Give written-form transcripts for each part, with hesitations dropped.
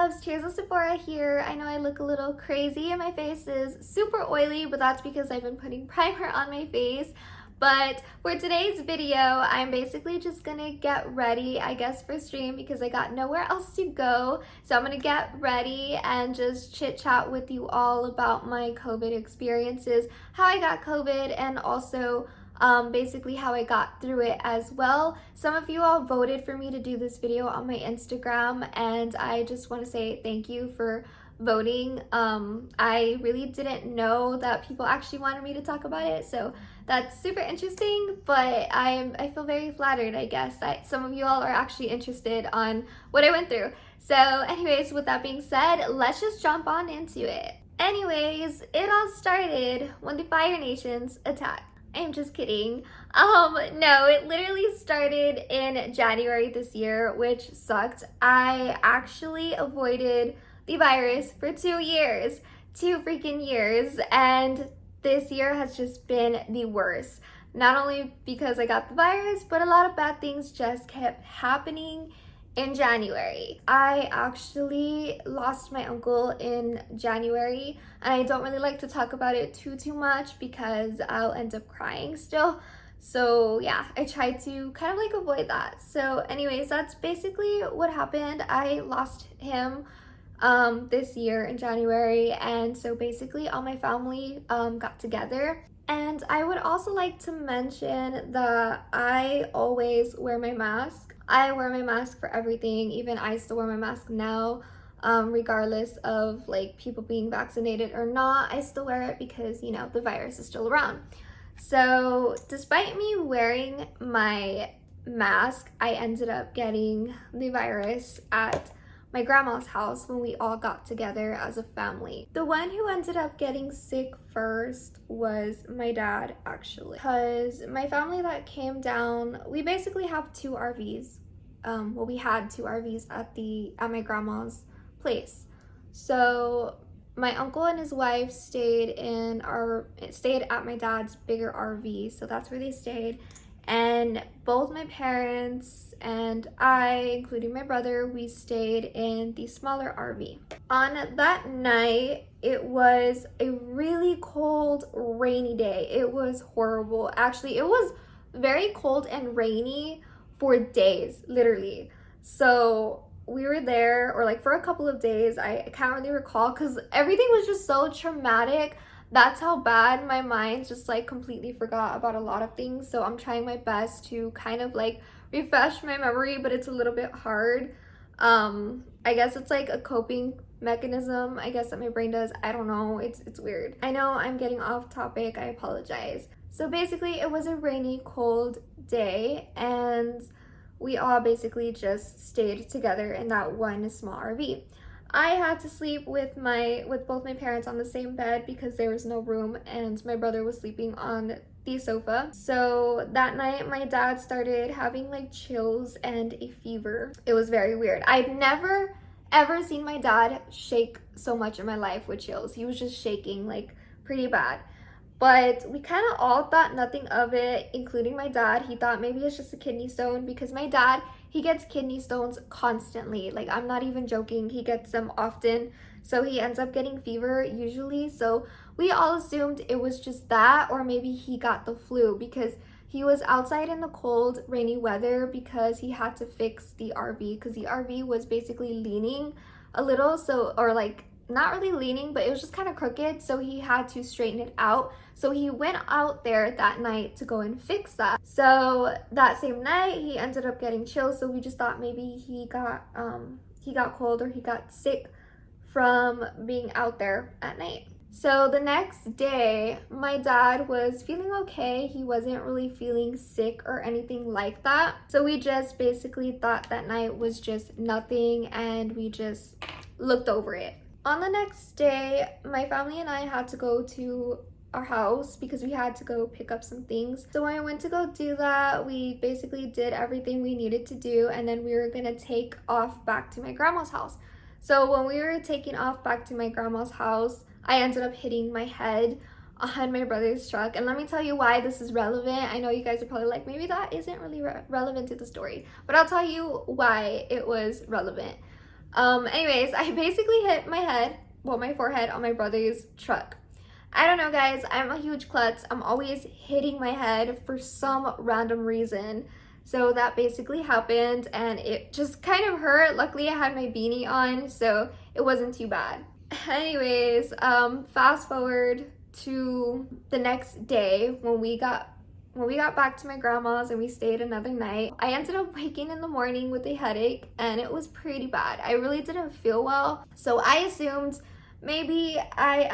loves, Tears of Sephora here. I know I look a little crazy and my face is super oily, but that's because I've been putting primer on my face. But for today's video, I'm basically just gonna get ready, I guess, for stream because I got nowhere else to go. So I'm gonna get ready and just chit chat with you all about my COVID experiences, how I got COVID, and also basically how I got through it as well. Some of you all voted for me to do this video on my Instagram, and I just want to say thank you for voting. I really didn't know that people actually wanted me to talk about it, so that's super interesting, but I feel very flattered, I guess, that some of you all are actually interested on what I went through. So anyways, with that being said, let's just jump on into it. Anyways, it all started when the Fire Nations attacked. I'm just kidding. No, it literally started in January this year, which sucked. I actually avoided the virus for 2 years, 2 freaking years, and this year has just been the worst. Not only because I got the virus, but a lot of bad things just kept happening in January. I actually lost my uncle in January, and I don't really like to talk about it too much because I'll end up crying still. So yeah, I tried to kind of like avoid that. So anyways, that's basically what happened. I lost him this year in January, and so basically all my family got together. And I would also like to mention that I always wear my mask. I wear my mask for everything. Even I still wear my mask now, regardless of like people being vaccinated or not. I still wear it because, you know, the virus is still around. So despite me wearing my mask, I ended up getting the virus at my grandma's house when we all got together as a family. The one who ended up getting sick first was my dad, actually, because my family that came down, we basically have 2 RVs. Well, we had 2 RVs at my grandma's place. So my uncle and his wife stayed at my dad's bigger RV, so that's where they stayed. And both my parents and I, including my brother, we stayed in the smaller RV. On that night, it was a really cold, rainy day. It was horrible. Actually, it was very cold and rainy for days, literally. So we were there, or like for a couple of days. I can't really recall because everything was just so traumatic. That's how bad my mind just like completely forgot about a lot of things. So I'm trying my best to kind of like refresh my memory, but it's a little bit hard. I guess it's like a coping mechanism, I guess, that my brain does. I don't know, it's weird. I know I'm getting off topic, I apologize. So basically it was a rainy, cold day, and we all basically just stayed together in that one small RV. I had to sleep with both my parents on the same bed because there was no room, and my brother was sleeping on the sofa. So that night my dad started having like chills and a fever. It was very weird. I'd never ever seen my dad shake so much in my life with chills. He was just shaking like pretty bad. But we kind of all thought nothing of it, including my dad. He thought maybe it's just a kidney stone because my dad, he gets kidney stones constantly. Like, I'm not even joking. He gets them often. So he ends up getting fever usually. So we all assumed it was just that, or maybe he got the flu because he was outside in the cold, rainy weather because he had to fix the RV because the RV was basically leaning a little. So, or like, not really leaning, but it was just kind of crooked, so he had to straighten it out. So he went out there that night to go and fix that. So that same night he ended up getting chills, so we just thought maybe he got cold or he got sick from being out there at night. So the next day my dad was feeling okay. He wasn't really feeling sick or anything like that. So we just basically thought that night was just nothing, and we just looked over it. On the next day, my family and I had to go to our house because we had to go pick up some things. So when I went to go do that, we basically did everything we needed to do, and then we were gonna take off back to my grandma's house. So when we were taking off back to my grandma's house, I ended up hitting my head on my brother's truck. And let me tell you why this is relevant. I know you guys are probably like, maybe that isn't really relevant to the story, but I'll tell you why it was relevant. Anyways, I basically hit my forehead on my brother's truck. I don't know, guys, I'm a huge klutz. I'm always hitting my head for some random reason. So that basically happened and it just kind of hurt. Luckily I had my beanie on, so it wasn't too bad. Anyways, fast forward to the next day when we got back to my grandma's and we stayed another night. I ended up waking in the morning with a headache and it was pretty bad. I really didn't feel well. So I assumed maybe I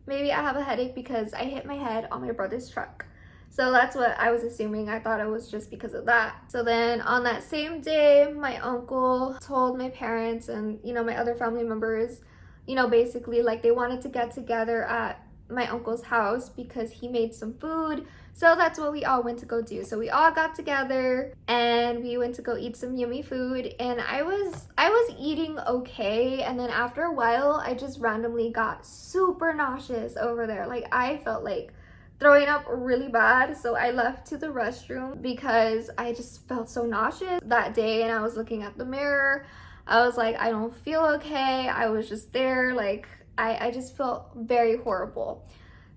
have a headache because I hit my head on my brother's truck. So that's what I was assuming. I thought it was just because of that. So then on that same day, my uncle told my parents and, my other family members, basically like they wanted to get together at my uncle's house because he made some food. So that's what we all went to go do. So we all got together and we went to go eat some yummy food, and I was eating okay, and then after a while I just randomly got super nauseous over there. Like I felt like throwing up really bad, so I left to the restroom because I just felt so nauseous that day, and I was looking at the mirror. I was like, I don't feel okay. I was just there, like I just felt very horrible.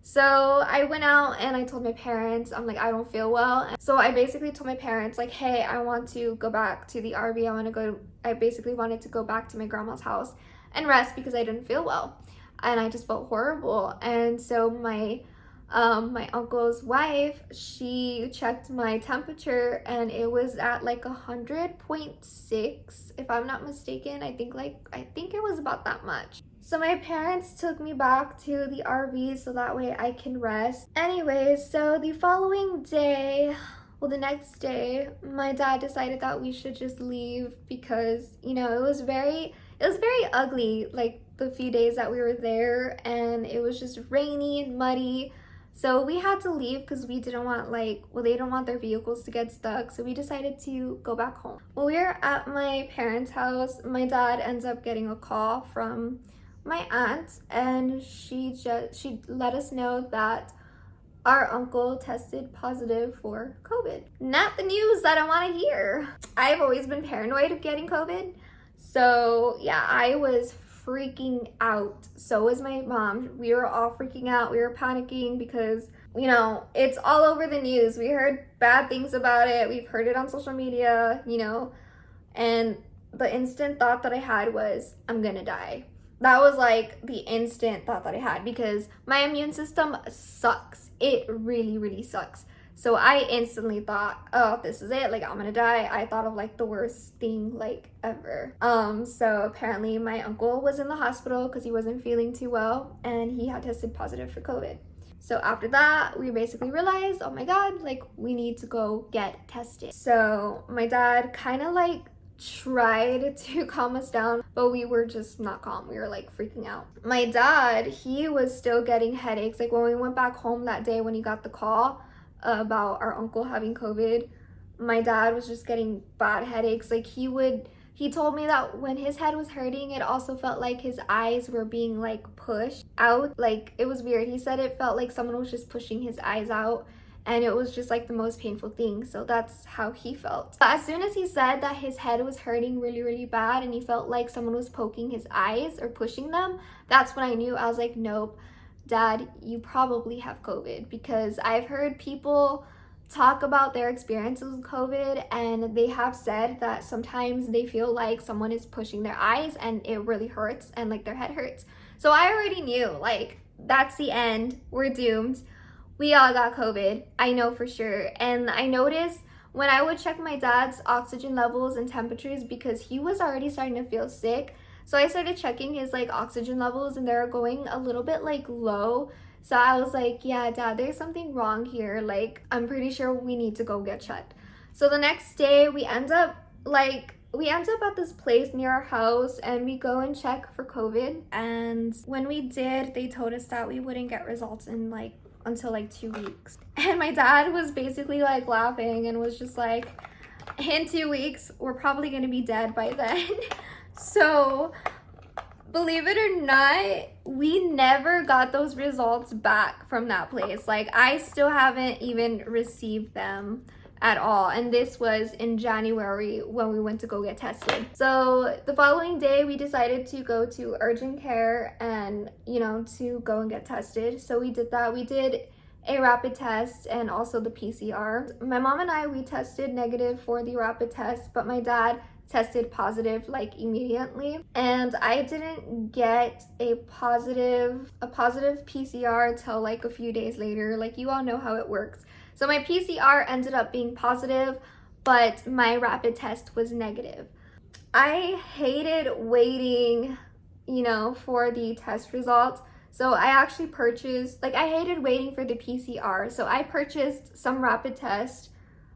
So I went out and I told my parents, I'm like, I don't feel well. And so I basically told my parents like, hey, I want to go back to the RV. I basically wanted to go back to my grandma's house and rest because I didn't feel well and I just felt horrible. And so my uncle's wife, she checked my temperature and it was at like 100.6 if I'm not mistaken. I think it was about that much. So my parents took me back to the RV so that way I can rest. Anyways, so the next day, my dad decided that we should just leave because, it was very ugly, like the few days that we were there, and it was just rainy and muddy. So we had to leave because we didn't want they don't want their vehicles to get stuck. So we decided to go back home. When we were at my parents' house, my dad ends up getting a call from my aunt, and she let us know that our uncle tested positive for COVID. Not the news that I want to hear. I've always been paranoid of getting COVID. So yeah, I was freaking out. So was my mom. We were all freaking out. We were panicking because, it's all over the news. We heard bad things about it. We've heard it on social media, and the instant thought that I had was, I'm gonna die. That was like the instant thought that I had because my immune system sucks. It really, really sucks. So I instantly thought, oh, this is it. Like, I'm gonna die. I thought of like the worst thing like ever. So apparently my uncle was in the hospital because he wasn't feeling too well and he had tested positive for COVID. So after that, we basically realized, oh my God, like we need to go get tested. So my dad kind of like tried to calm us down, but we were just not calm. We were like freaking out. My dad, he was still getting headaches. Like when we went back home that day when he got the call about our uncle having COVID, my dad was just getting bad headaches. Like he told me that when his head was hurting, it also felt like his eyes were being like pushed out. Like it was weird. He said it felt like someone was just pushing his eyes out, and it was just like the most painful thing. So that's how he felt. As soon as he said that his head was hurting really, really bad and he felt like someone was poking his eyes or pushing them, that's when I knew. I was like, nope, Dad, you probably have COVID, because I've heard people talk about their experiences with COVID and they have said that sometimes they feel like someone is pushing their eyes and it really hurts and like their head hurts. So I already knew, like, that's the end. We're doomed. We all got COVID, I know for sure. And I noticed when I would check my dad's oxygen levels and temperatures, because he was already starting to feel sick. So I started checking his like oxygen levels and they were going a little bit like low. So I was like, yeah, Dad, there's something wrong here. Like, I'm pretty sure we need to go get checked. So the next day we end up at this place near our house and we go and check for COVID. And when we did, they told us that we wouldn't get results in until 2 weeks. And my dad was basically like laughing and was just like, in 2 weeks, we're probably gonna be dead by then. So believe it or not, we never got those results back from that place. Like, I still haven't even received them at all. And this was in January when we went to go get tested. So the following day we decided to go to urgent care and, you know, to go and get tested. So we did that. We did a rapid test and also the PCR. My mom and I, we tested negative for the rapid test, but my dad tested positive like immediately, and I didn't get a positive PCR till like a few days later. Like, you all know how it works. So my PCR ended up being positive, but my rapid test was negative. I hated waiting, you know, for the test results. So I actually purchased, like, I hated waiting for the PCR. So I purchased some rapid tests,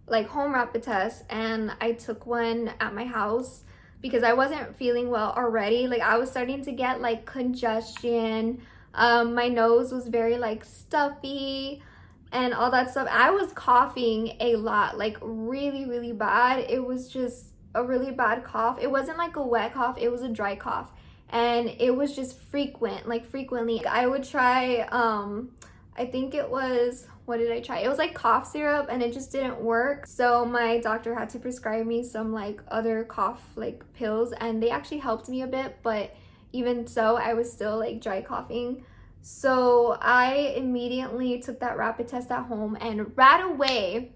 like home rapid tests, and I took one at my house because I wasn't feeling well already. Like, I was starting to get like congestion. My nose was very like stuffy and all that stuff. I was coughing a lot, like really, really bad. It was just a really bad cough. It wasn't like a wet cough, it was a dry cough. And it was just frequently. I would try, I think it was, what did I try? It was like cough syrup, and it just didn't work. So my doctor had to prescribe me some like other cough like pills, and they actually helped me a bit, but even so, I was still like dry coughing. So I immediately took that rapid test at home, and right away,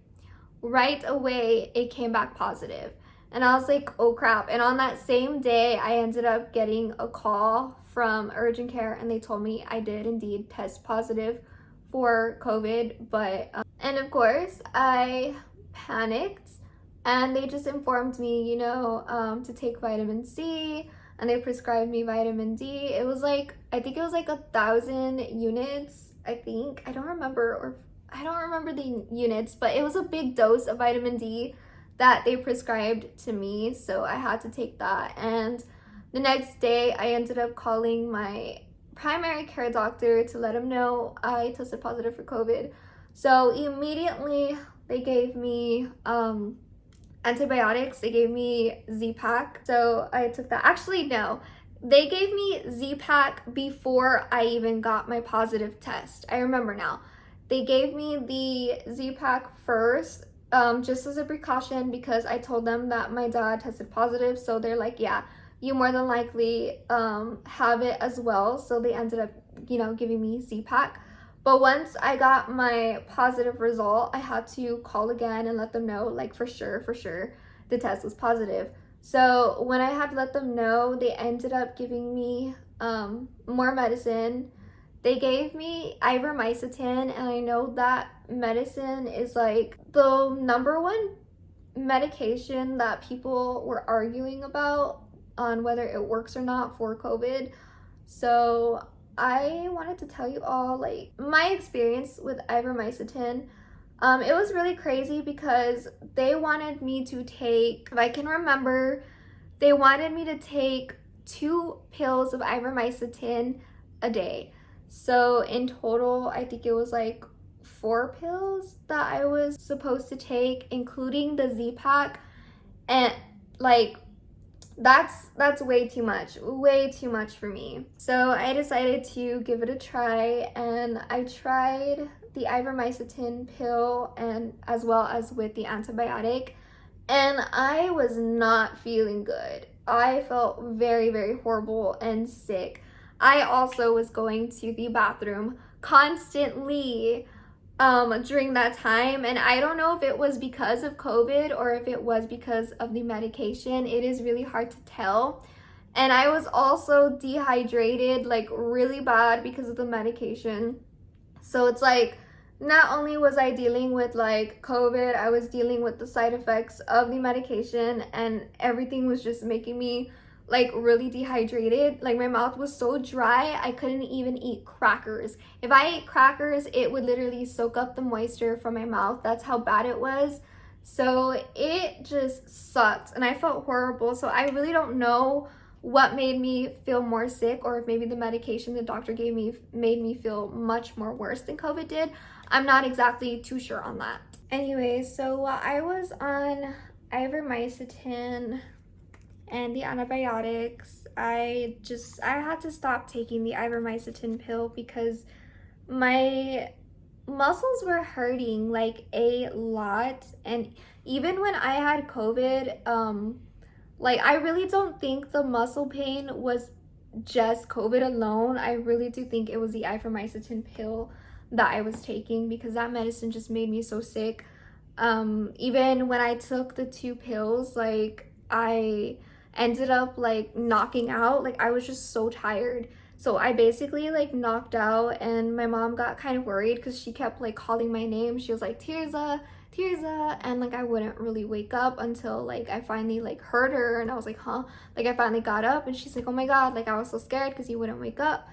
it came back positive. And I was like, oh crap. And on that same day, I ended up getting a call from urgent care, and they told me I did indeed test positive for COVID. But and of course I panicked, and they just informed me, you know, to take vitamin C, and they prescribed me vitamin D. It was like, I think it was like 1,000 units. I don't remember the units, but it was a big dose of vitamin D that they prescribed to me, so I had to take that. And the next day I ended up calling my primary care doctor to let him know I tested positive for COVID. So immediately they gave me antibiotics. They gave me Z-Pak, so I took that. Actually, no, they gave me Z-Pak before I even got my positive test. I remember now. They gave me the Z-Pak first, just as a precaution, because I told them that my dad tested positive. So they're like, yeah, you more than likely have it as well. So they ended up, you know, giving me Z-Pak. But once I got my positive result, I had to call again and let them know, like, for sure the test was positive. So when I had let them know, they ended up giving me more medicine. They gave me ivermectin, and I know that medicine is like the #1 medication that people were arguing about on whether it works or not for COVID. So I wanted to tell you all like my experience with ivermectin. It was really crazy because they wanted me to take, if I can remember, they wanted me to take 2 pills of ivermectin a day. So in total, I think it was like 4 pills that I was supposed to take, including the Z-Pak. And like, that's way too much for me. So I decided to give it a try, and I tried the ivermectin pill and as well as with the antibiotic, and I was not feeling good. I felt very, very horrible and sick. I also was going to the bathroom constantly during that time, and I don't know if it was because of COVID or if it was because of the medication. It is really hard to tell. And I was also dehydrated like really bad because of the medication. So it's like, not only was I dealing with like COVID, I was dealing with the side effects of the medication, and everything was just making me like really dehydrated. Like, my mouth was so dry, I couldn't even eat crackers. If I ate crackers, it would literally soak up the moisture from my mouth. That's how bad it was. So it just sucked, and I felt horrible. So I really don't know what made me feel more sick, or if maybe the medication the doctor gave me made me feel much more worse than COVID did. I'm not exactly too sure on that. Anyway, so while I was on ivermectin and the antibiotics, I had to stop taking the ivermectin pill because my muscles were hurting like a lot. And even when I had COVID, like I really don't think the muscle pain was just COVID alone. I really do think it was the ivermectin pill that I was taking, because that medicine just made me so sick. Even when I took the 2 pills, like I ended up like knocking out. Like I was just so tired. So I basically like knocked out, and my mom got kind of worried because she kept like calling my name. She was like, Tirza, Tirza, and like I wouldn't really wake up until like I finally like heard her, and I was like, huh? Like I finally got up, and she's like, oh my god, like I was so scared because you wouldn't wake up.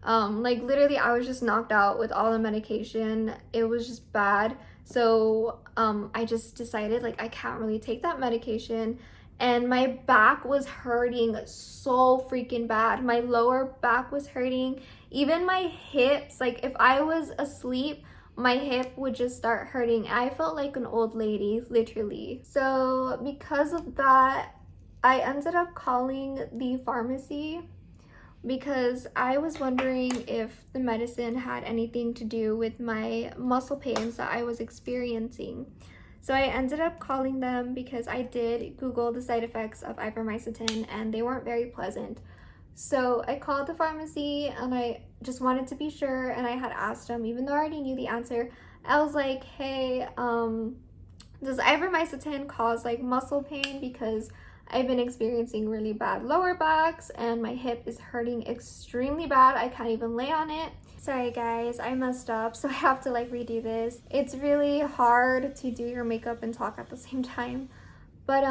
Like literally I was just knocked out with all the medication. It was just bad. So I just decided like I can't really take that medication. And my back was hurting so freaking bad. My lower back was hurting. Even my hips, like if I was asleep, my hip would just start hurting. I felt like an old lady, literally. So because of that, I ended up calling the pharmacy, because I was wondering if the medicine had anything to do with my muscle pains that I was experiencing. So I ended up calling them because I did Google the side effects of ivermectin and they weren't very pleasant. So I called the pharmacy and I just wanted to be sure, and I had asked them, even though I already knew the answer, I was like, hey, does ivermectin cause like muscle pain? Because I've been experiencing really bad lower backs and my hip is hurting extremely bad. I can't even lay on it. Sorry guys, I messed up, so I have to like redo this. It's really hard to do your makeup and talk at the same time. But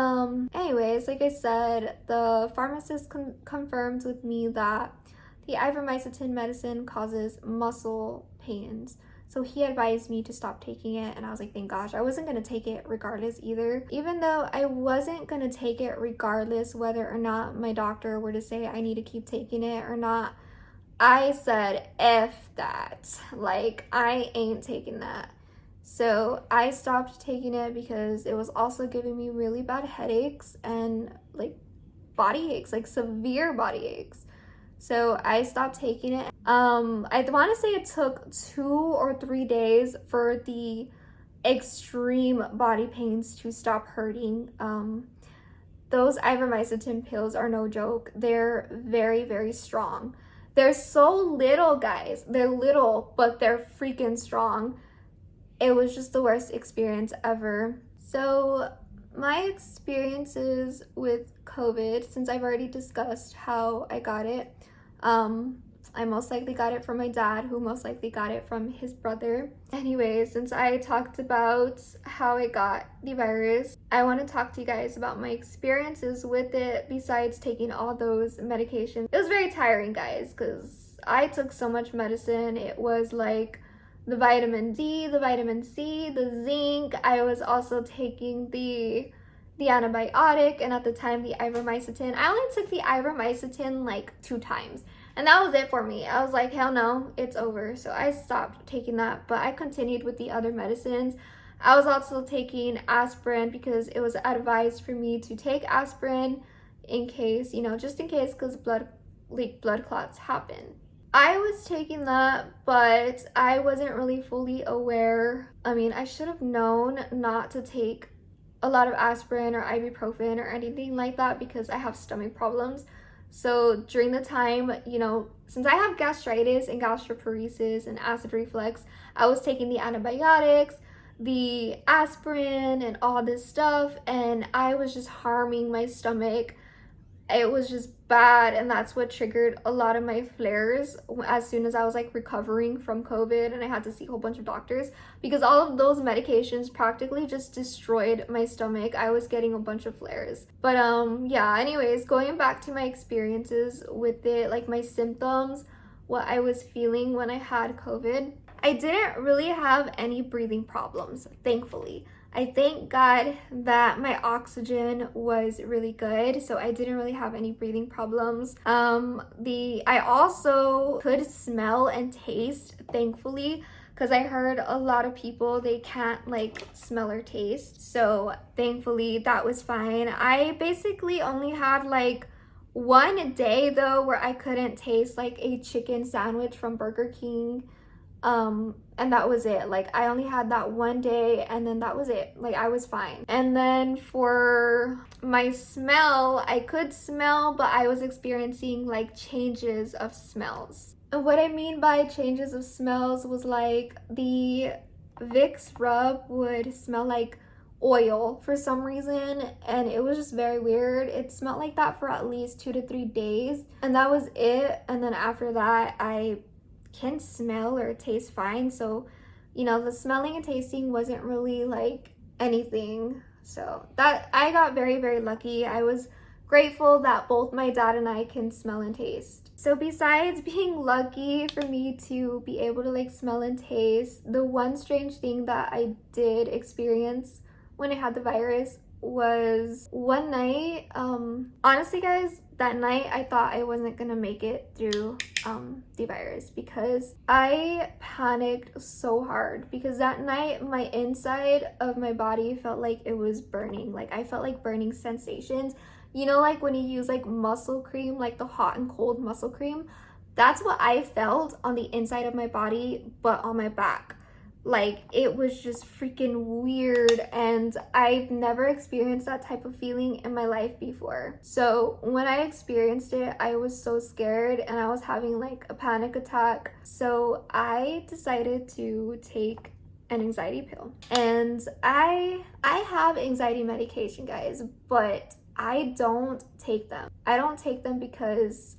anyways, like I said, the pharmacist confirmed with me that the ivermectin medicine causes muscle pains. So he advised me to stop taking it, and I was like, thank gosh. I wasn't going to take it regardless either. Even though I wasn't going to take it regardless whether or not my doctor were to say I need to keep taking it or not, I said, F that. Like, I ain't taking that. So I stopped taking it because it was also giving me really bad headaches and like body aches, like severe body aches. So I stopped taking it. I want to say it took 2 or 3 days for the extreme body pains to stop hurting. Those ivermectin pills are no joke. They're very, very strong. They're so little, guys. They're little, but they're freaking strong. It was just the worst experience ever. So my experiences with COVID, since I've already discussed how I got it, I most likely got it from my dad, who most likely got it from his brother. Anyways, since I talked about how I got the virus, I want to talk to you guys about my experiences with it besides taking all those medications. It was very tiring, guys, because I took so much medicine. It was like the vitamin D, the vitamin C, the zinc. I was also taking the antibiotic, and at the time the ivermectin. I only took the ivermectin like 2 times, and that was it for me. I was like, hell no, it's over. So I stopped taking that, but I continued with the other medicines. I was also taking aspirin because it was advised for me to take aspirin in case, you know, just in case, because blood clots happen. I was taking that, but I wasn't really fully aware. I mean, I should have known not to take a lot of aspirin or ibuprofen or anything like that because I have stomach problems. So during the time, you know, since I have gastritis and gastroparesis and acid reflux, I was taking the antibiotics, the aspirin, and all this stuff, and I was just harming my stomach. It was just bad, and that's what triggered a lot of my flares as soon as I was like recovering from COVID, and I had to see a whole bunch of doctors because all of those medications practically just destroyed my stomach. I was getting a bunch of flares. But yeah, anyways, going back to my experiences with it, like my symptoms, what I was feeling when I had COVID, I didn't really have any breathing problems, thankfully. I thank God that my oxygen was really good, so I didn't really have any breathing problems. I also could smell and taste, thankfully, because I heard a lot of people, they can't like smell or taste. So thankfully that was fine. I basically only had like 1 day though where I couldn't taste like a chicken sandwich from Burger King. And that was it. Like, I only had that one day, and then that was it. Like, I was fine. And then for my smell, I could smell, but I was experiencing like changes of smells. And what I mean by changes of smells was like the Vicks rub would smell like oil for some reason, and it was just very weird. It smelled like that for at least 2 to 3 days, and that was it. And then after that, I can smell or taste fine, so you know, the smelling and tasting wasn't really like anything. So that, I got very, very lucky. I was grateful that both my dad and I can smell and taste. So besides being lucky for me to be able to like smell and taste, the one strange thing that I did experience when I had the virus was one night, honestly guys, that night I thought I wasn't gonna make it through the virus, because I panicked so hard, because that night my inside of my body felt like it was burning. Like, I felt like burning sensations. You know, like when you use like muscle cream, like the hot and cold muscle cream, that's what I felt on the inside of my body, but on my back. Like, it was just freaking weird, and I've never experienced that type of feeling in my life before. So when I experienced it, I was so scared, and I was having like a panic attack. So I decided to take an anxiety pill. And I have anxiety medication, guys, but I don't take them. I don't take them because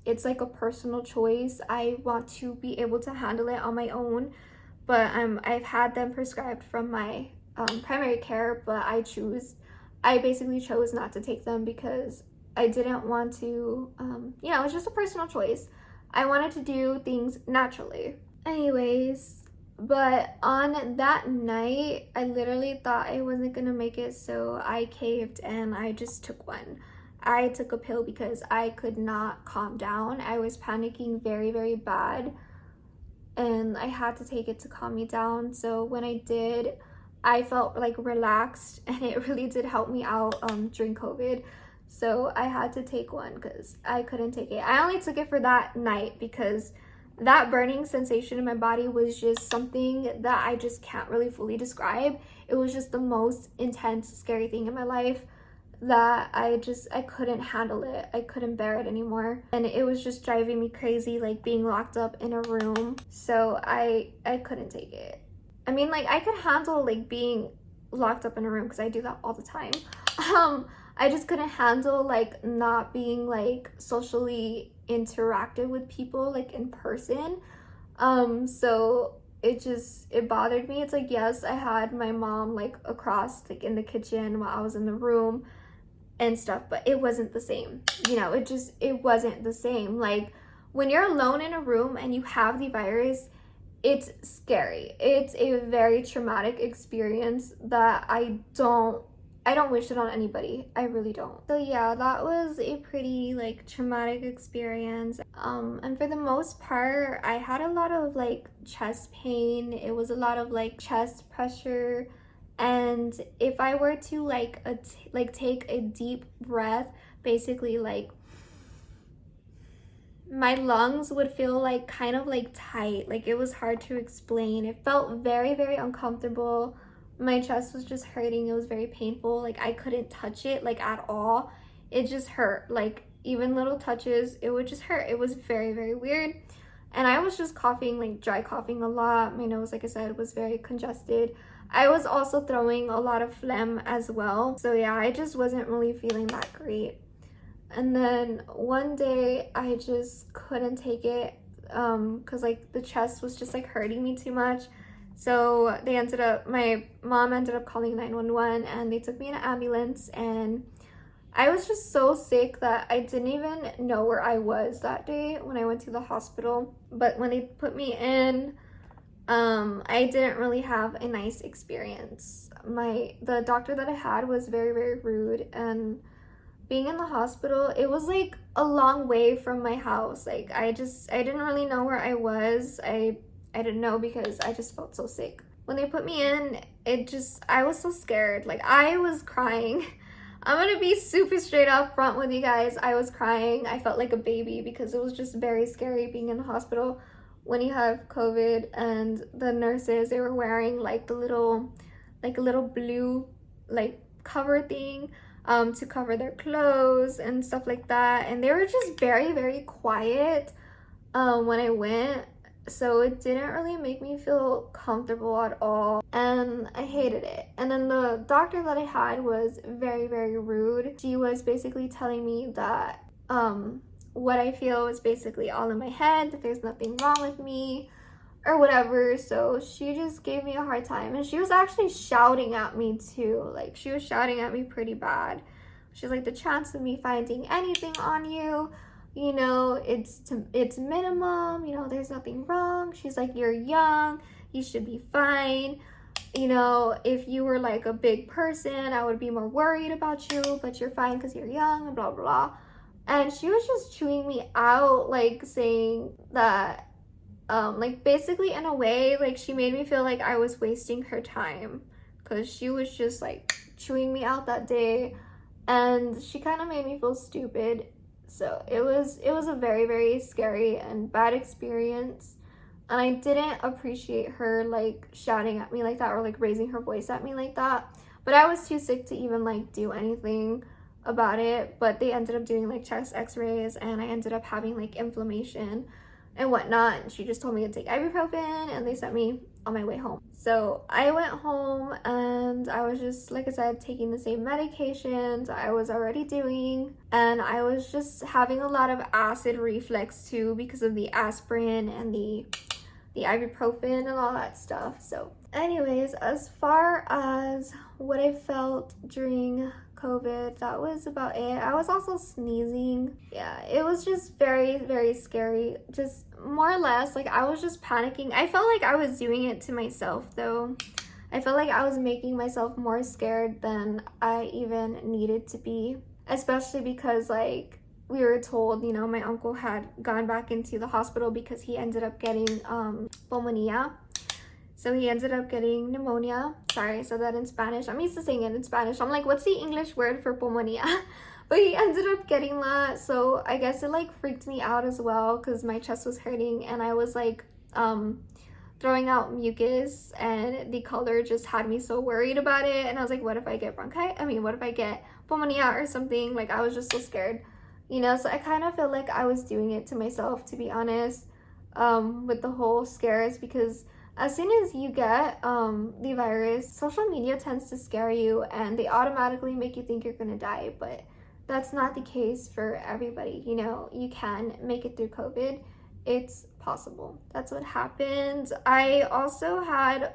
it's like a personal choice. I want to be able to handle it on my own. But I've had them prescribed from my primary care, but I basically chose not to take them because I didn't want to, you know, it's just a personal choice. I wanted to do things naturally. Anyways, but on that night, I literally thought I wasn't gonna make it, so I caved and I just took one. I took a pill because I could not calm down. I was panicking very, very bad, and I had to take it to calm me down. So when I did, I felt like relaxed, and it really did help me out during COVID. So I had to take one because I couldn't take it. I only took it for that night because that burning sensation in my body was just something that I just can't really fully describe. It was just the most intense, scary thing in my life that I couldn't handle it. I couldn't bear it anymore, and it was just driving me crazy, like being locked up in a room. So I couldn't take it. I mean, like, I could handle like being locked up in a room because I do that all the time. I just couldn't handle like not being like socially interactive with people like in person. So it bothered me. It's like, yes, I had my mom like across like in the kitchen while I was in the room and stuff, but it wasn't the same. You know, it wasn't the same. Like, when you're alone in a room and you have the virus, it's scary. It's a very traumatic experience that I don't wish it on anybody. I really don't. So yeah, that was a pretty like traumatic experience. And for the most part, I had a lot of like chest pain. It was a lot of like chest pressure. And if I were to like take a deep breath, basically like my lungs would feel like kind of like tight. Like, it was hard to explain. It felt very, very uncomfortable. My chest was just hurting. It was very painful. Like, I couldn't touch it like at all. It just hurt. Like, even little touches, it would just hurt. It was very, very weird. And I was just coughing, like dry coughing a lot. My nose, like I said, was very congested. I was also throwing a lot of phlegm as well. So yeah, I just wasn't really feeling that great. And then one day I just couldn't take it because like the chest was just like hurting me too much. So my mom ended up calling 911, and they took me in an ambulance, and I was just so sick that I didn't even know where I was that day when I went to the hospital. But when they put me in, I didn't really have a nice experience. The doctor that I had was very, very rude, and being in the hospital, it was like a long way from my house. Like, I didn't really know where I was. I didn't know because I just felt so sick. When they put me in, I was so scared. Like, I was crying. I'm gonna be super straight up front with you guys. I was crying. I felt like a baby because it was just very scary being in the hospital. when you have COVID, and the nurses, they were wearing like a little blue like cover thing to cover their clothes and stuff like that, and they were just very, very quiet when I went, so it didn't really make me feel comfortable at all, and I hated it. And then the doctor that I had was very, very rude. She was basically telling me that what I feel is basically all in my head, that there's nothing wrong with me or whatever. So she just gave me a hard time, and she was actually shouting at me too. Like, she was shouting at me pretty bad. She's like, the chance of me finding anything on you, you know, it's minimum, you know, there's nothing wrong. She's like, you're young, you should be fine. You know, if you were like a big person, I would be more worried about you, but you're fine because you're young and blah, blah, blah. And she was just chewing me out, like saying that, like basically in a way, like she made me feel like I was wasting her time, because she was just like chewing me out that day, and she kind of made me feel stupid. So it was a very, very scary and bad experience, and I didn't appreciate her like shouting at me like that or like raising her voice at me like that. But I was too sick to even like do anything about it. But they ended up doing like chest x-rays, and I ended up having like inflammation and whatnot, and she just told me to take ibuprofen, and they sent me on my way home. So I went home, and I was just, like I said, taking the same medications I was already doing, and I was just having a lot of acid reflux too because of the aspirin and the ibuprofen and all that stuff. So anyways, as far as what I felt during COVID, that was about it. I was also sneezing. Yeah, it was just very, very scary. Just more or less, like I was just panicking. I felt like I was doing it to myself though. I felt like I was making myself more scared than I even needed to be, especially because like we were told, you know, my uncle had gone back into the hospital because he ended up getting pneumonia. So he ended up getting pneumonia. Sorry, I said that in Spanish. I'm used to saying it in Spanish. I'm like, what's the English word for pneumonia? But he ended up getting that. So I guess it like freaked me out as well, because my chest was hurting and I was like throwing out mucus, and the color just had me so worried about it. And I was like, what if I get bronchitis? I mean, what if I get pneumonia or something? Like, I was just so scared, you know? So I kind of felt like I was doing it to myself, to be honest, with the whole scares, because as soon as you get the virus, social media tends to scare you, and they automatically make you think you're gonna die. But that's not the case for everybody. You know, you can make it through COVID. It's possible. That's what happened. I also had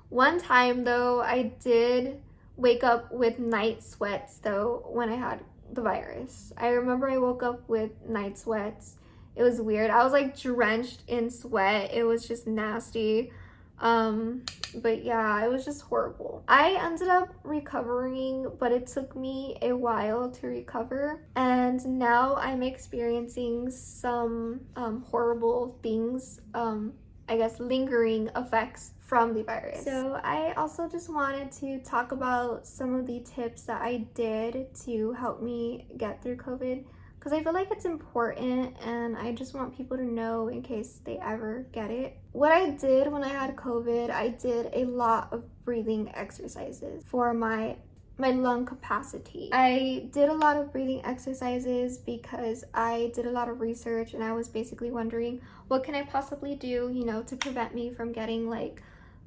one time though, I did wake up with night sweats though when I had the virus. I remember I woke up with night sweats. It was weird. I was like drenched in sweat. It was just nasty. But yeah, it was just horrible. I ended up recovering, but it took me a while to recover. And now I'm experiencing some horrible things, I guess lingering effects from the virus. So I also just wanted to talk about some of the tips that I did to help me get through COVID, because I feel like it's important, and I just want people to know in case they ever get it. What I did when I had COVID, I did a lot of breathing exercises for my lung capacity. I did a lot of breathing exercises because I did a lot of research, and I was basically wondering, what can I possibly do, you know, to prevent me from getting like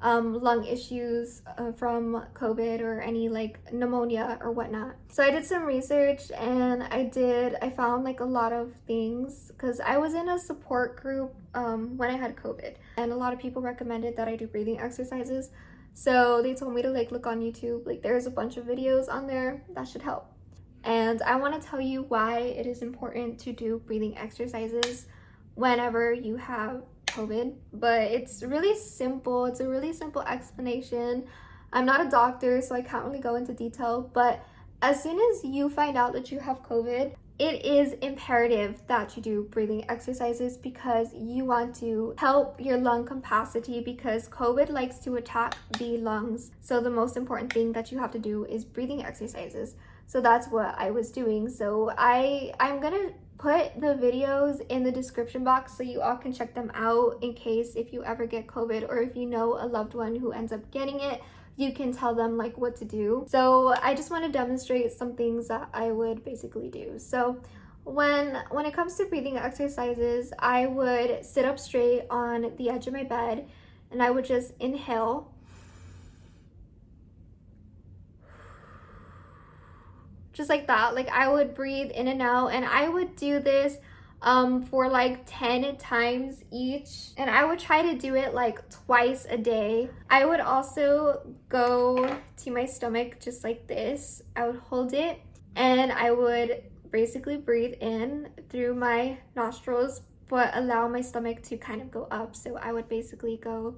lung issues from COVID or any like pneumonia or whatnot. So I did some research, and I found like a lot of things, because I was in a support group when I had COVID, and a lot of people recommended that I do breathing exercises. So they told me to like look on YouTube, like there's a bunch of videos on there that should help. And I want to tell you why it is important to do breathing exercises whenever you have COVID, but it's really simple. It's a really simple explanation. I'm not a doctor, so I can't really go into detail, but as soon as you find out that you have COVID, it is imperative that you do breathing exercises, because you want to help your lung capacity, because COVID likes to attack the lungs. So the most important thing that you have to do is breathing exercises. So that's what I was doing. So I'm gonna put the videos in the description box so you all can check them out in case if you ever get COVID, or if you know a loved one who ends up getting it, you can tell them like what to do. So I just want to demonstrate some things that I would basically do. So when it comes to breathing exercises, I would sit up straight on the edge of my bed and I would just inhale, just like that. Like I would breathe in and out, and I would do this for like 10 times each, and I would try to do it like twice a day. I would also go to my stomach just like this. I would hold it and I would basically breathe in through my nostrils but allow my stomach to kind of go up. So I would basically go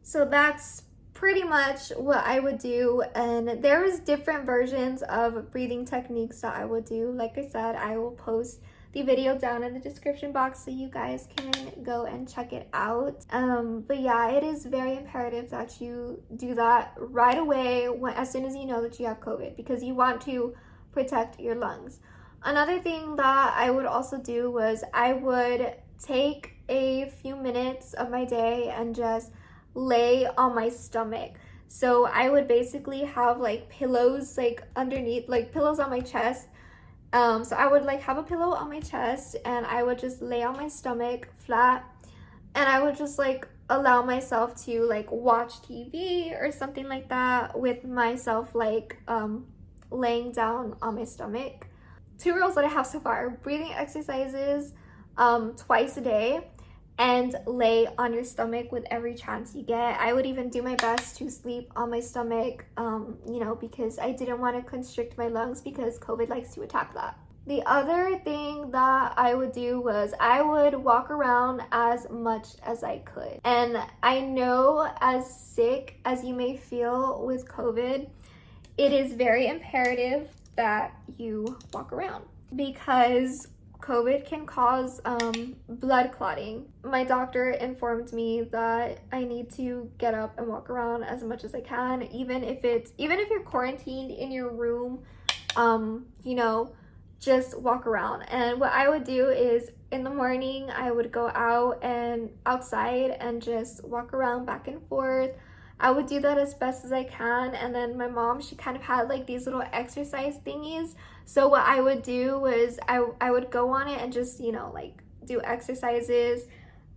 so that's pretty much what I would do, and there's different versions of breathing techniques that I would do. Like I said, I will post the video down in the description box so you guys can go and check it out. But yeah, it is very imperative that you do that right away as soon as you know that you have COVID, because you want to protect your lungs. Another thing that I would also do was I would take a few minutes of my day and just lay on my stomach. So I would basically have like pillows like underneath, like pillows on my chest. So I would like have a pillow on my chest and I would just lay on my stomach flat, and I would just like allow myself to like watch TV or something like that with myself like laying down on my stomach. 2 rules that I have so far: breathing exercises twice a day, and lay on your stomach with every chance you get. I would even do my best to sleep on my stomach, because I didn't want to constrict my lungs, because COVID likes to attack that. The other thing that I would do was I would walk around as much as I could. And I know, as sick as you may feel with COVID, it is very imperative that you walk around, because COVID can cause blood clotting. My doctor informed me that I need to get up and walk around as much as I can, even if you're quarantined in your room, just walk around. And what I would do is in the morning I would go outside and just walk around back and forth. I would do that as best as I can. And then my mom, she kind of had like these little exercise thingies. So what I would do was I would go on it and just, like do exercises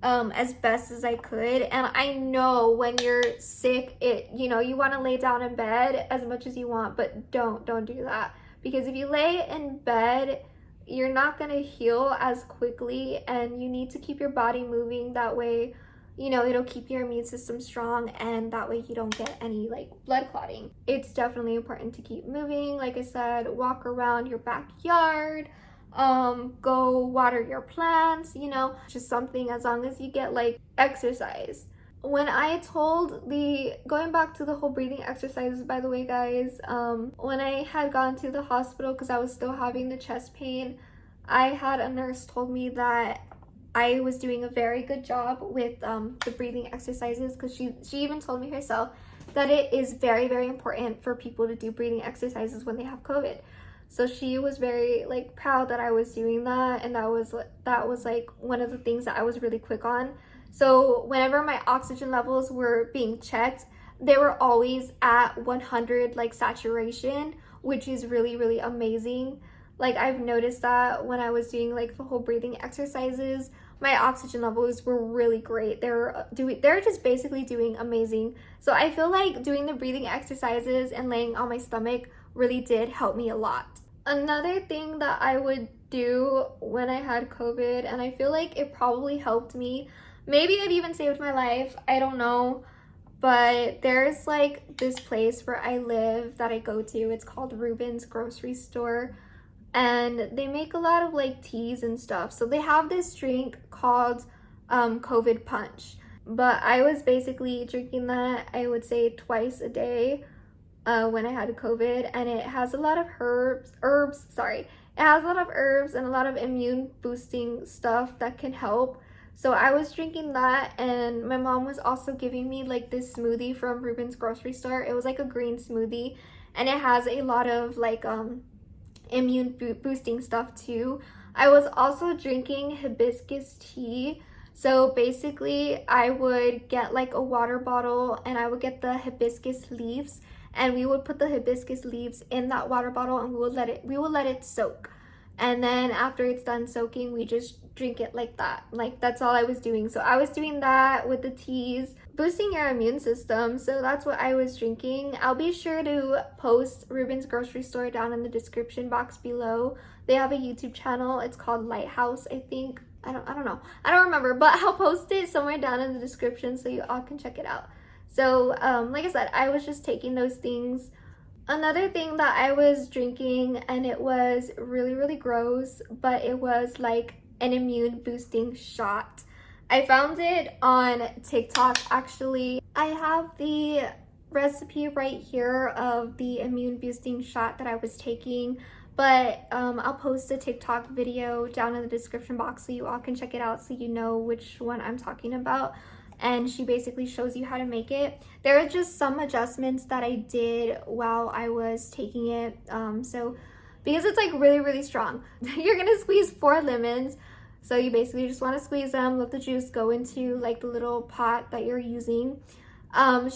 as best as I could. And I know when you're sick, you want to lay down in bed as much as you want, but don't do that. Because if you lay in bed, you're not going to heal as quickly, and you need to keep your body moving. That way, it'll keep your immune system strong, and that way you don't get any like blood clotting. It's definitely important to keep moving. Like I said, walk around your backyard, go water your plants, just something, as long as you get like exercise. When I going back to the whole breathing exercises, by the way, guys, when I had gone to the hospital because I was still having the chest pain, I had a nurse told me that I was doing a very good job with the breathing exercises, because she even told me herself that it is very, very important for people to do breathing exercises when they have COVID. So she was very like proud that I was doing that, and that was like one of the things that I was really quick on. So whenever my oxygen levels were being checked, they were always at 100 like saturation, which is really, really amazing. Like I've noticed that when I was doing like the whole breathing exercises, my oxygen levels were really great. They're just basically doing amazing. So I feel like doing the breathing exercises and laying on my stomach really did help me a lot. Another thing that I would do when I had COVID, and I feel like it probably helped me, maybe it even saved my life, I don't know, but there's like this place where I live that I go to. It's called Ruben's grocery store, and they make a lot of like teas and stuff. So they have this drink called COVID punch, but I was basically drinking that, I would say twice a day when I had COVID, and it has a lot of herbs. It has a lot of herbs and a lot of immune boosting stuff that can help. So I was drinking that, and my mom was also giving me like this smoothie from Ruben's grocery store. It was like a green smoothie, and it has a lot of like immune boosting stuff too. I was also drinking hibiscus tea. So basically I would get like a water bottle, and I would get the hibiscus leaves, and we would put the hibiscus leaves in that water bottle, and we would let it soak. And then after it's done soaking, we just drink it like that. Like, that's all I was doing. So I was doing that with the teas, boosting your immune system. So that's what I was drinking. I'll be sure to post Ruben's grocery store down in the description box below. They have a YouTube channel. It's called Lighthouse, I think. I don't know. I don't remember, but I'll post it somewhere down in the description so you all can check it out. So like I said, I was just taking those things. Another thing that I was drinking, and it was really, really gross, but it was like an immune boosting shot. I found it on TikTok actually. I have the recipe right here of the immune boosting shot that I was taking, but I'll post a TikTok video down in the description box so you all can check it out so you know which one I'm talking about. And she basically shows you how to make it. There are just some adjustments that I did while I was taking it. So because it's like really, really strong, you're gonna squeeze 4 lemons. So you basically just want to squeeze them, let the juice go into like the little pot that you're using.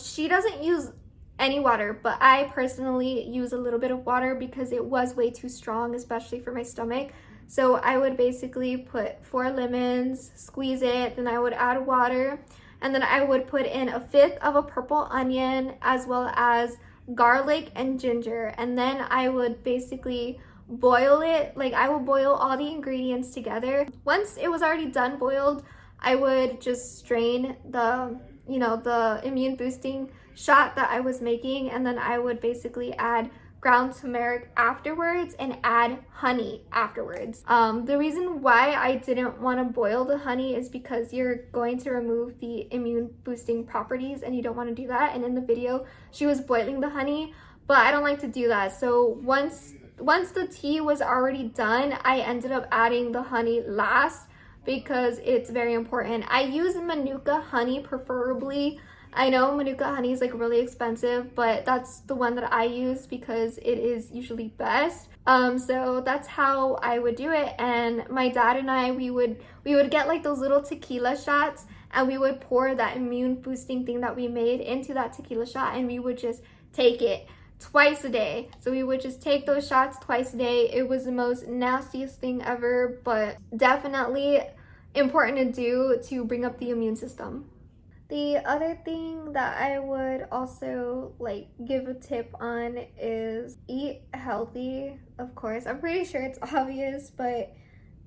She doesn't use any water, but I personally use a little bit of water because it was way too strong, especially for my stomach. So I would basically put 4 lemons, squeeze it, then I would add water, and then I would put in 1/5 of a purple onion as well as garlic and ginger, and then I would basically boil it. Like, I would boil all the ingredients together. Once it was already done boiled, I would just strain the immune boosting shot that I was making, and then I would basically add ground turmeric afterwards and add honey afterwards. The reason why I didn't want to boil the honey is because you're going to remove the immune boosting properties, and you don't want to do that. And in the video, she was boiling the honey, but I don't like to do that. So once the tea was already done, I ended up adding the honey last because it's very important. I use Manuka honey preferably. I know Manuka honey is like really expensive, but that's the one that I use because it is usually best. So that's how I would do it. And my dad and I, we would get like those little tequila shots, and we would pour that immune boosting thing that we made into that tequila shot, and we would just take it twice a day. So we would just take those shots twice a day. It was the most nastiest thing ever, but definitely important to do to bring up the immune system. The other thing that I would also like give a tip on is eat healthy. Of course, I'm pretty sure it's obvious, but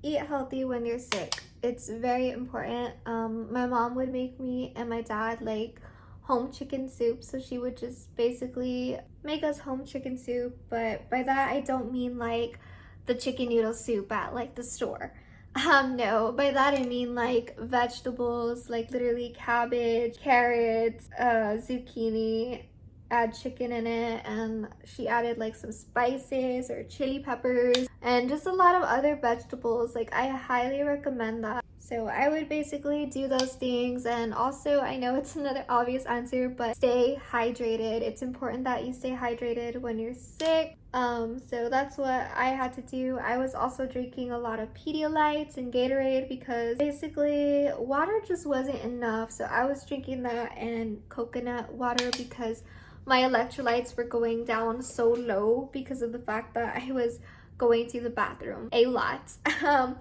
eat healthy when you're sick. It's very important. My mom would make me and my dad like home chicken soup. So she would just basically make us home chicken soup, but by that I don't mean like the chicken noodle soup at like the store. No, by that I mean like vegetables, like literally cabbage, carrots, zucchini, add chicken in it, and she added like some spices or chili peppers and just a lot of other vegetables. Like, I highly recommend that. So I would basically do those things. And also, I know it's another obvious answer, but stay hydrated. It's important that you stay hydrated when you're sick. So that's what I had to do. I was also drinking a lot of Pedialytes and Gatorade because basically water just wasn't enough. So I was drinking that and coconut water because my electrolytes were going down so low because of the fact that I was going to the bathroom a lot.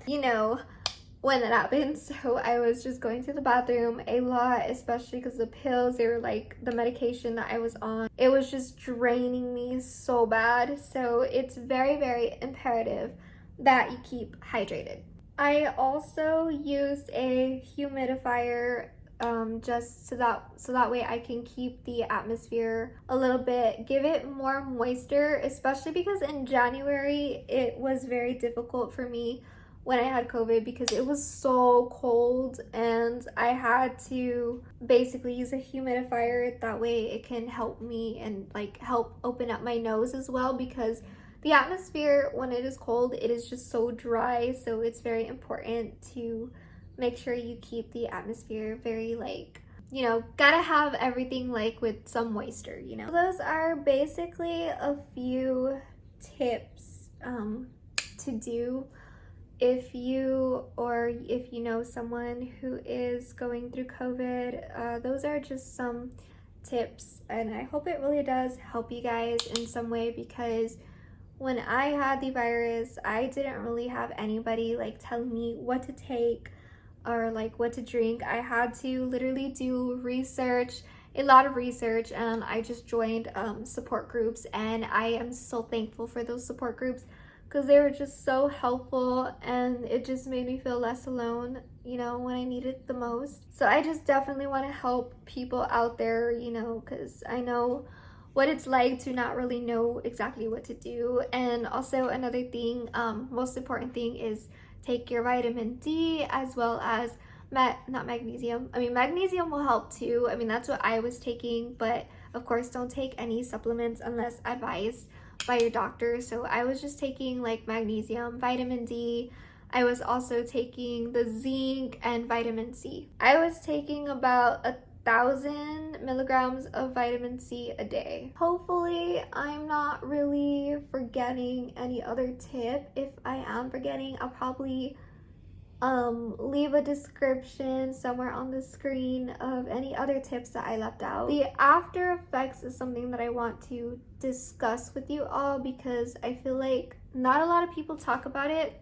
You know when that happens. So I was just going to the bathroom a lot, especially because the pills, they were like the medication that I was on, it was just draining me so bad. So it's very, very imperative that you keep hydrated. I also used a humidifier just so that way I can keep the atmosphere a little bit, give it more moisture, especially because in January it was very difficult for me when I had COVID because it was so cold, and I had to basically use a humidifier. That way it can help me and like help open up my nose as well, because the atmosphere when it is cold, it is just so dry. So it's very important to make sure you keep the atmosphere very like, you know, gotta have everything like with some moisture, you know. Those are basically a few tips to do if you know someone who is going through COVID. Those are just some tips, and I hope it really does help you guys in some way, because when I had the virus, I didn't really have anybody like telling me what to take or like what to drink. I had to literally do research, a lot of research, and I just joined support groups, and I am so thankful for those support groups because they were just so helpful, and it just made me feel less alone, you know, when I needed it the most. So I just definitely want to help people out there, you know, because I know what it's like to not really know exactly what to do. And also another thing, most important thing, is take your vitamin D, as well as not magnesium. I mean, magnesium will help too. I mean, that's what I was taking, but of course don't take any supplements unless advised by your doctor. So I was just taking like magnesium, vitamin D. I was also taking the zinc and vitamin C. I was taking about 1,000 milligrams of vitamin C a day. Hopefully I'm not really forgetting any other tip. If I am forgetting, I'll probably leave a description somewhere on the screen of any other tips that I left out. The after effects is something that I want to discuss with you all, because I feel like not a lot of people talk about it,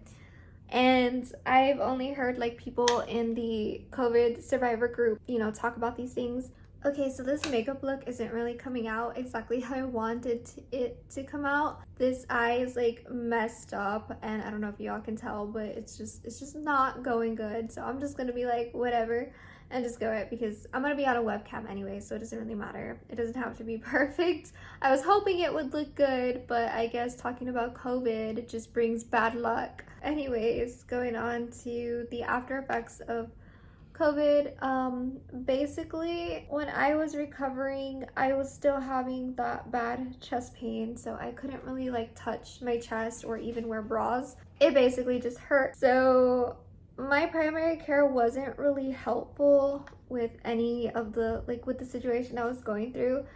and I've only heard like people in the COVID survivor group, you know, talk about these things. Okay, so this makeup look isn't really coming out exactly how I wanted it to come out. This eye is like messed up, and I don't know if y'all can tell, but it's just not going good. So I'm just gonna be like, whatever, and just go it, because I'm gonna be on a webcam anyway, so it doesn't really matter. It doesn't have to be perfect. I was hoping it would look good, but I guess talking about COVID just brings bad luck. Anyways, going on to the after effects of COVID. Basically, when I was recovering, I was still having that bad chest pain, so I couldn't really like touch my chest or even wear bras. It basically just hurt. So my primary care wasn't really helpful with any of the, like, with the situation I was going through.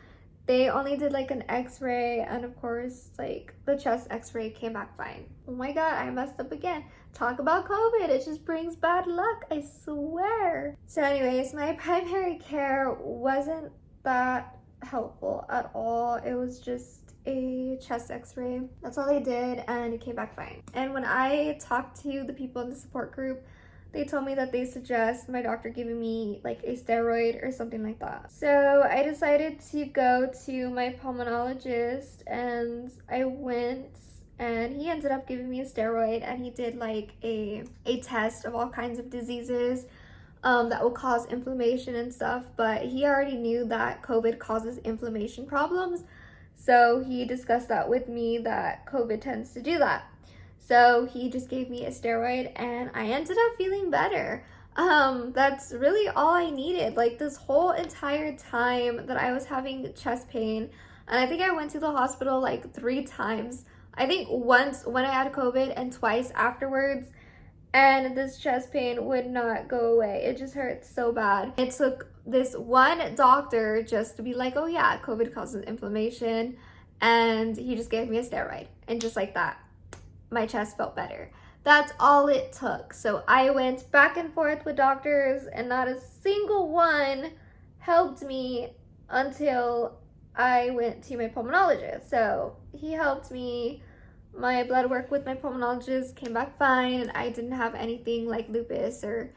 They only did like an x-ray, and of course like the chest x-ray came back fine. Oh my god, I messed up again. Talk about COVID, it just brings bad luck, I swear. So anyways, my primary care wasn't that helpful at all. It was just a chest x-ray. That's all they did, and it came back fine. And when I talked to the people in the support group, they told me that they suggest my doctor giving me like a steroid or something like that. So I decided to go to my pulmonologist, and I went, and he ended up giving me a steroid, and he did like a test of all kinds of diseases that will cause inflammation and stuff, but he already knew that COVID causes inflammation problems. So he discussed that with me, that COVID tends to do that. So he just gave me a steroid, and I ended up feeling better. That's really all I needed. Like this whole entire time that I was having chest pain, and I think I went to the hospital like 3 times. I think once when I had COVID and twice afterwards, and this chest pain would not go away. It just hurt so bad. It took this one doctor just to be like, oh yeah, COVID causes inflammation, and he just gave me a steroid, and just like that, my chest felt better. That's all it took. So I went back and forth with doctors, and not a single one helped me until I went to my pulmonologist. So he helped me. My blood work with my pulmonologist came back fine, and I didn't have anything like lupus or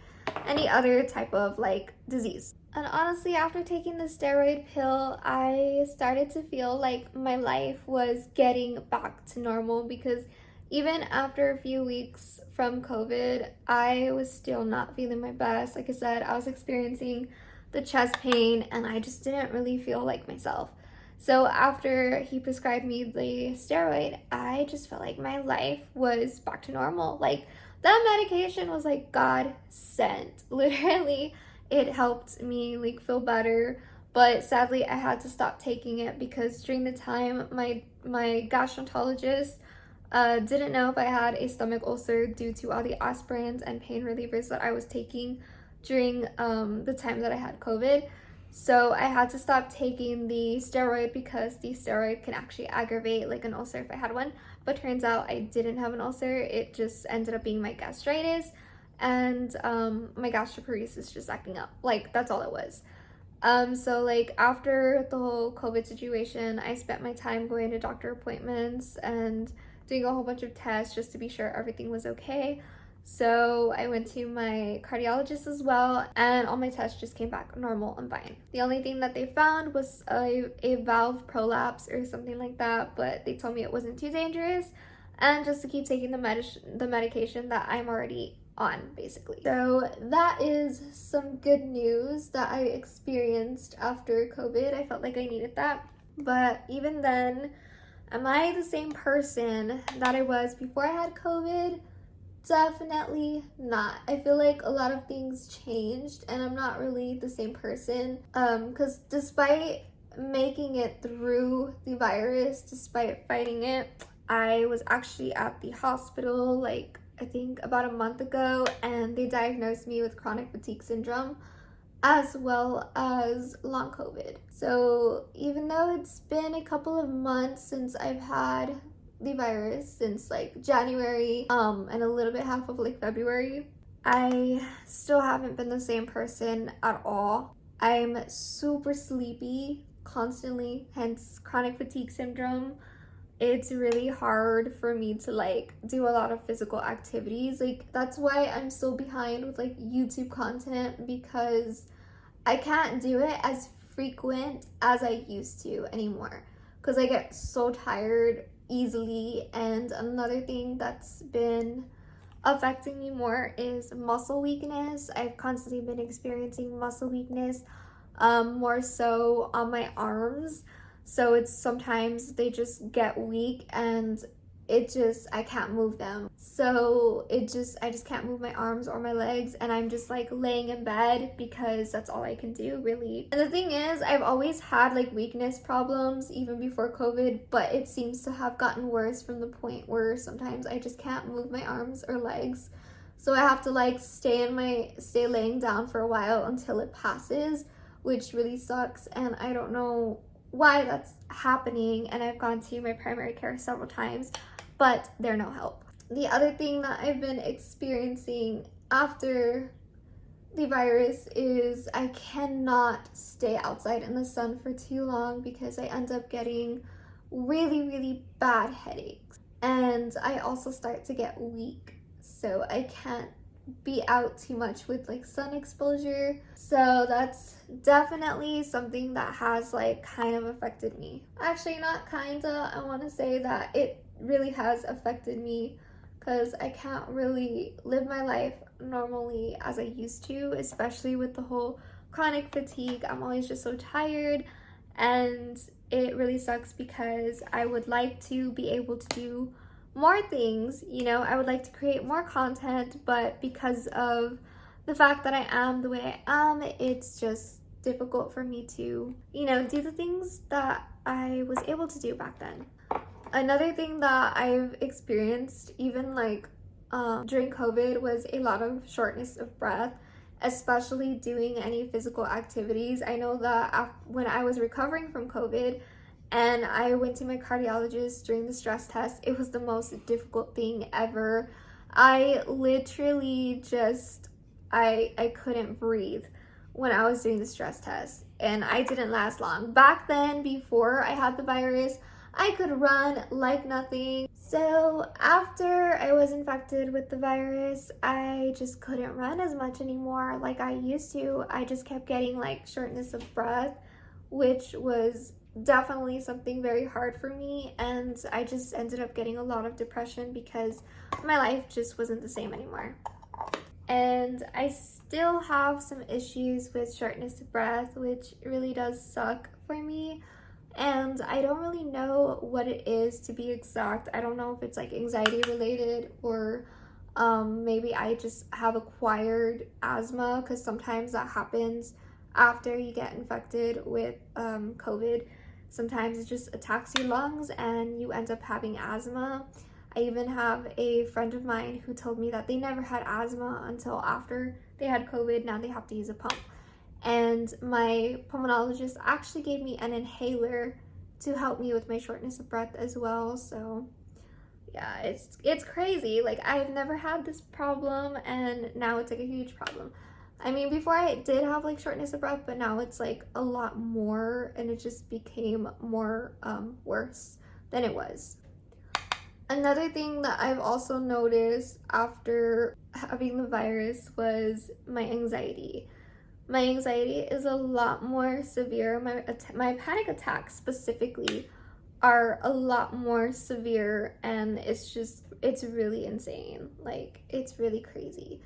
any other type of like disease. And honestly, after taking the steroid pill, I started to feel like my life was getting back to normal, because even after a few weeks from COVID, I was still not feeling my best. Like I said, I was experiencing the chest pain, and I just didn't really feel like myself. So after he prescribed me the steroid, I just felt like my life was back to normal. Like that medication was like God sent. Literally, it helped me like feel better. But sadly, I had to stop taking it, because during the time my gastroenterologist Didn't know if I had a stomach ulcer due to all the aspirins and pain relievers that I was taking during the time that I had COVID. So I had to stop taking the steroid because the steroid can actually aggravate like an ulcer if I had one. But turns out I didn't have an ulcer. It just ended up being my gastritis and my gastroparesis just acting up. Like, that's all it was. So like after the whole COVID situation, I spent my time going to doctor appointments and doing a whole bunch of tests just to be sure everything was okay. So I went to my cardiologist as well, and all my tests just came back normal and fine. The only thing that they found was a valve prolapse or something like that, but they told me it wasn't too dangerous and just to keep taking the medication that I'm already on, basically. So that is some good news that I experienced after COVID. I felt like I needed that. But even then, am I the same person that I was before I had COVID? Definitely not. I feel like a lot of things changed and I'm not really the same person. Because despite making it through the virus, despite fighting it, I was actually at the hospital like I think about a month ago, and they diagnosed me with chronic fatigue syndrome as well as long COVID. So even though it's been a couple of months since I've had the virus, since like January and a little bit half of like February, I still haven't been the same person at all. I'm super sleepy constantly, hence chronic fatigue syndrome. It's really hard for me to like do a lot of physical activities. Like, that's why I'm so behind with like YouTube content, because I can't do it as frequent as I used to anymore because I get so tired easily. And another thing that's been affecting me more is muscle weakness. I've constantly been experiencing muscle weakness, more so on my arms. So it's sometimes they just get weak and I can't move them. So I just can't move my arms or my legs, and I'm just like laying in bed because that's all I can do, really. And the thing is, I've always had like weakness problems even before COVID, but it seems to have gotten worse from the point where sometimes I just can't move my arms or legs. So I have to like stay laying down for a while until it passes, which really sucks, and I don't know why that's happening, and I've gone to my primary care several times, but they're no help. The other thing that I've been experiencing after the virus is I cannot stay outside in the sun for too long because I end up getting really, really bad headaches. And I also start to get weak, so I can't be out too much with like sun exposure. So that's definitely something that has like kind of affected me. Actually, not kinda, I want to say that it really has affected me because I can't really live my life normally as I used to, especially with the whole chronic fatigue. I'm always just so tired, and it really sucks because I would like to be able to do more things, you know. I would like to create more content, but because of the fact that I am the way I am, it's just difficult for me to, you know, do the things that I was able to do back then. Another thing that I've experienced even like during COVID was a lot of shortness of breath, especially doing any physical activities. I know that when I was recovering from COVID and I went to my cardiologist during the stress test, it was the most difficult thing ever. I literally just, I couldn't breathe when I was doing the stress test, and I didn't last long. Back then, before I had the virus, I could run like nothing. So after I was infected with the virus, I just couldn't run as much anymore like I used to. I just kept getting like shortness of breath, which was definitely something very hard for me, and I just ended up getting a lot of depression because my life just wasn't the same anymore. And I still have some issues with shortness of breath, which really does suck for me, and I don't really know what it is, to be exact. I don't know if it's like anxiety related or maybe I just have acquired asthma, because sometimes that happens after you get infected with COVID. Sometimes it just attacks your lungs and you end up having asthma. I even have a friend of mine who told me that they never had asthma until after they had COVID. Now they have to use a pump. And my pulmonologist actually gave me an inhaler to help me with my shortness of breath as well. So yeah, it's crazy. Like, I've never had this problem, and now it's like a huge problem. I mean, before I did have like shortness of breath, but now it's like a lot more, and it just became more worse than it was. Another thing that I've also noticed after having the virus was my anxiety. My anxiety is a lot more severe. My panic attacks specifically are a lot more severe, and it's really insane. Like, it's really crazy.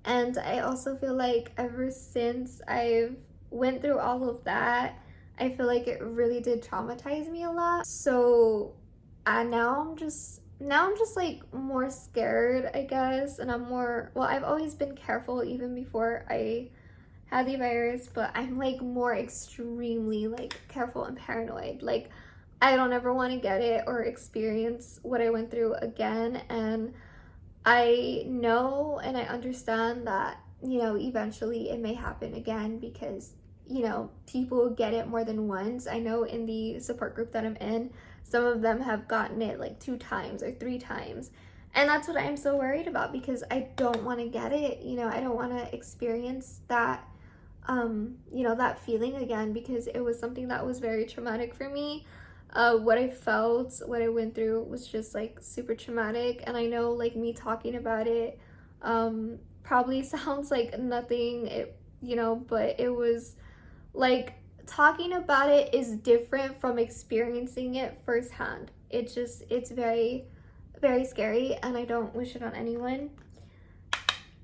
And I also feel like ever since I've went through all of that, I feel like it really did traumatize me a lot. So now I'm just like more scared, I guess, and I've always been careful even before I had the virus, but I'm like more extremely like careful and paranoid. Like, I don't ever want to get it or experience what I went through again. And I know and I understand that, you know, eventually it may happen again because, you know, people get it more than once. I know in the support group that I'm in, some of them have gotten it like 2 times or 3 times. And that's what I'm so worried about, because I don't want to get it. You know, I don't want to experience that, you know, that feeling again, because it was something that was very traumatic for me. What I felt, what I went through was just like super traumatic. And I know like me talking about it probably sounds like nothing, you know, but it was like, talking about it is different from experiencing it firsthand. It's very, very scary, and I don't wish it on anyone.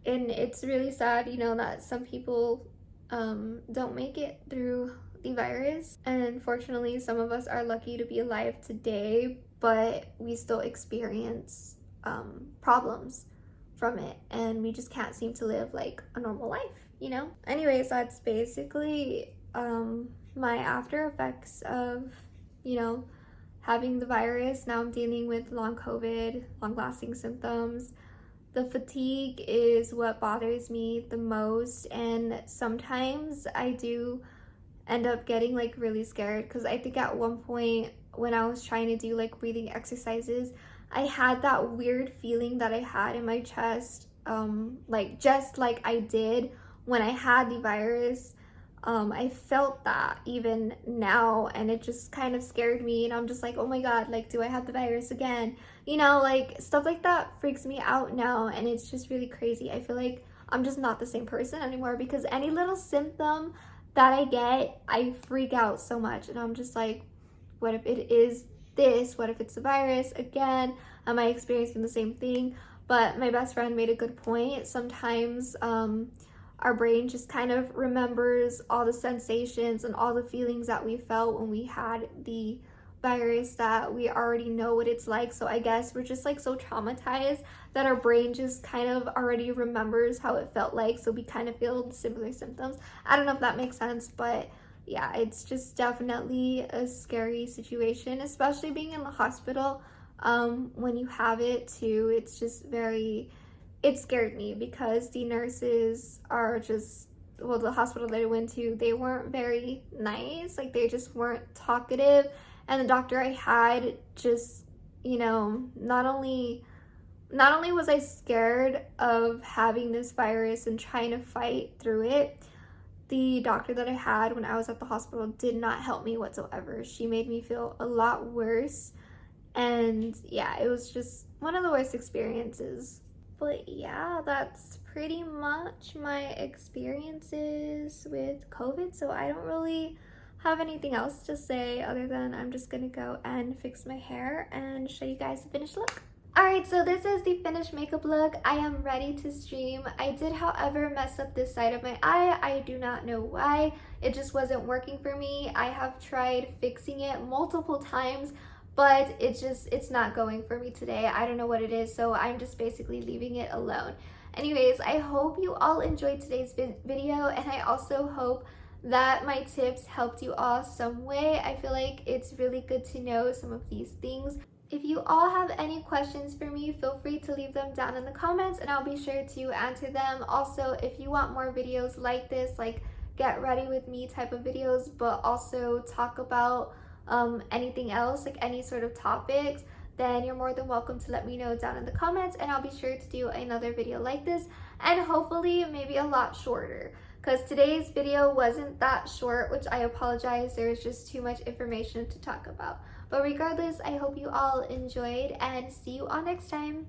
And it's really sad, you know, that some people don't make it through the virus. And unfortunately, some of us are lucky to be alive today, but we still experience problems from it, and we just can't seem to live like a normal life, you know? Anyways, that's basically my after effects of, you know, having the virus. Now I'm dealing with long COVID, long-lasting symptoms. The fatigue is what bothers me the most, and sometimes I do end up getting like really scared, because I think at one point when I was trying to do like breathing exercises, I had that weird feeling that I had in my chest, like just like I did when I had the virus. I felt that even now, and it just kind of scared me, and I'm just like, oh my god, like, do I have the virus again? You know, like, stuff like that freaks me out now, and it's just really crazy. I feel like I'm just not the same person anymore, because any little symptom that I get, I freak out so much, and I'm just like, what if it is this? What if it's the virus again? Am I experiencing the same thing? But my best friend made a good point. Sometimes our brain just kind of remembers all the sensations and all the feelings that we felt when we had the virus, that we already know what it's like. So I guess we're just like so traumatized that our brain just kind of already remembers how it felt like, so we kind of feel similar symptoms. I don't know if that makes sense, but yeah, it's just definitely a scary situation, especially being in the hospital when you have it too. It's just it scared me, because the nurses are just, well, the hospital that I went to, they weren't very nice. Like, they just weren't talkative. And the doctor I had just, you know, not only was I scared of having this virus and trying to fight through it, the doctor that I had when I was at the hospital did not help me whatsoever. She made me feel a lot worse. And yeah, it was just one of the worst experiences. But yeah, that's pretty much my experiences with COVID. So I don't really have anything else to say other than I'm just gonna go and fix my hair and show you guys the finished look. Alright, so this is the finished makeup look. I am ready to stream. I did, however, mess up this side of my eye. I do not know why. It just wasn't working for me. I have tried fixing it multiple times, but it's not going for me today. I don't know what it is, so I'm just basically leaving it alone. Anyways, I hope you all enjoyed today's video, and I also hope that my tips helped you all some way. I feel like it's really good to know some of these things. If you all have any questions for me, feel free to leave them down in the comments and I'll be sure to answer them. Also, if you want more videos like this, like get ready with me type of videos, but also talk about anything else, like any sort of topics, then you're more than welcome to let me know down in the comments and I'll be sure to do another video like this, and hopefully maybe a lot shorter, because today's video wasn't that short, which I apologize. There was just too much information to talk about. But regardless, I hope you all enjoyed and see you all next time.